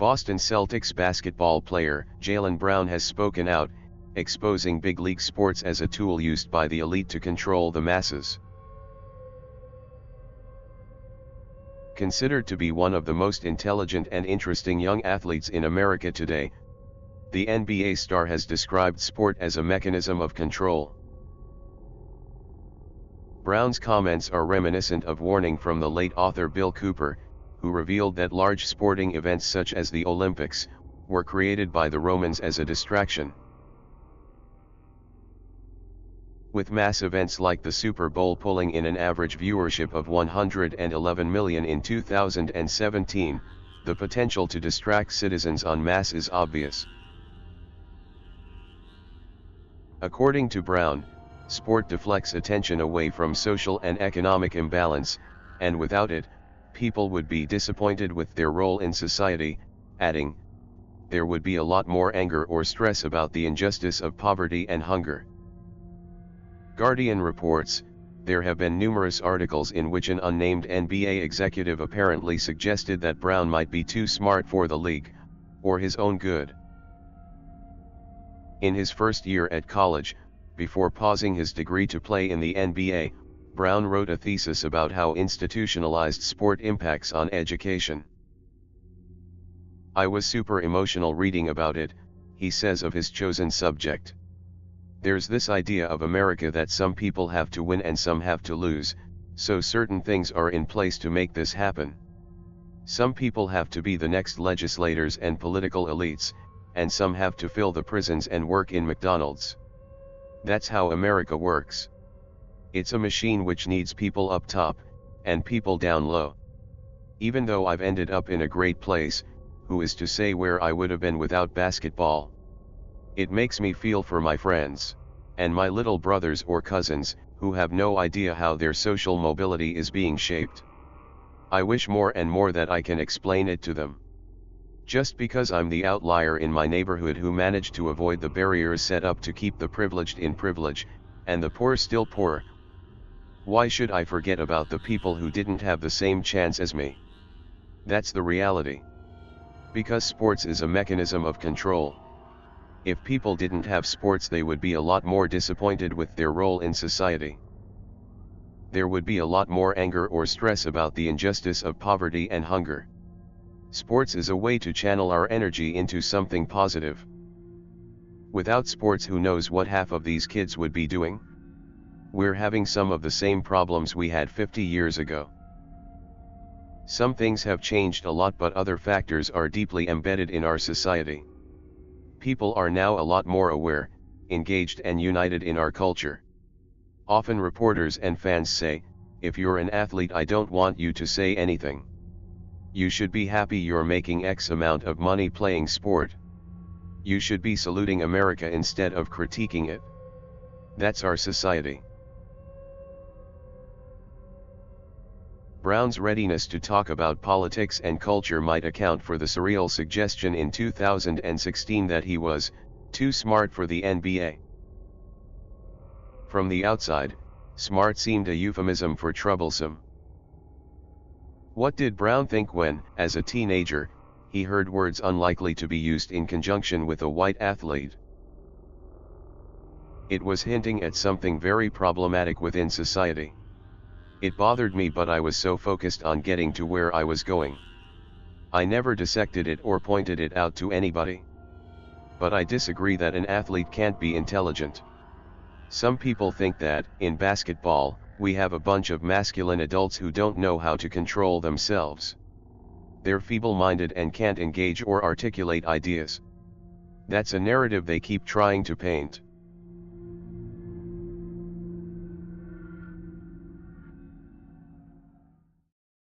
Boston Celtics basketball player Jaylen Brown has spoken out, exposing big league sports as a tool used by the elite to control the masses. Considered to be one of the most intelligent and interesting young athletes in America today, the NBA star has described sport as a mechanism of control. Brown's comments are reminiscent of warning from the late author Bill Cooper, who revealed that large sporting events such as the Olympics were created by the Romans as a distraction. With mass events like the Super Bowl pulling in an average viewership of 111 million in 2017, the potential to distract citizens en masse is obvious. According to Brown, sport deflects attention away from social and economic imbalance, and without it, people would be disappointed with their role in society, adding, there would be a lot more anger or stress about the injustice of poverty and hunger. Guardian reports, there have been numerous articles in which an unnamed NBA executive apparently suggested that Brown might be too smart for the league, or his own good. In his first year at college, before pausing his degree to play in the NBA, Brown wrote a thesis about how institutionalized sport impacts on education. I was super emotional reading about it, he says of his chosen subject. There's this idea of America that some people have to win and some have to lose, so certain things are in place to make this happen. Some people have to be the next legislators and political elites, and some have to fill the prisons and work in McDonald's. That's how America works. It's a machine which needs people up top, and people down low. Even though I've ended up in a great place, who is to say where I would have been without basketball? It makes me feel for my friends, and my little brothers or cousins, who have no idea how their social mobility is being shaped. I wish more and more that I can explain it to them. Just because I'm the outlier in my neighborhood who managed to avoid the barriers set up to keep the privileged in privilege, and the poor still poor, why should I forget about the people who didn't have the same chance as me? That's the reality. Because sports is a mechanism of control. If people didn't have sports, they would be a lot more disappointed with their role in society. There would be a lot more anger or stress about the injustice of poverty and hunger. Sports is a way to channel our energy into something positive. Without sports, who knows what half of these kids would be doing? We're having some of the same problems we had 50 years ago. Some things have changed a lot, but other factors are deeply embedded in our society. People are now a lot more aware, engaged and united in our culture. Often reporters and fans say, if you're an athlete, I don't want you to say anything. You should be happy you're making X amount of money playing sport. You should be saluting America instead of critiquing it. That's our society. Brown's readiness to talk about politics and culture might account for the surreal suggestion in 2016 that he was too smart for the NBA. From the outside, smart seemed a euphemism for troublesome. What did Brown think when, as a teenager, he heard words unlikely to be used in conjunction with a white athlete? It was hinting at something very problematic within society. It bothered me, but I was so focused on getting to where I was going. I never dissected it or pointed it out to anybody. But I disagree that an athlete can't be intelligent. Some people think that, in basketball, we have a bunch of masculine adults who don't know how to control themselves. They're feeble-minded and can't engage or articulate ideas. That's a narrative they keep trying to paint.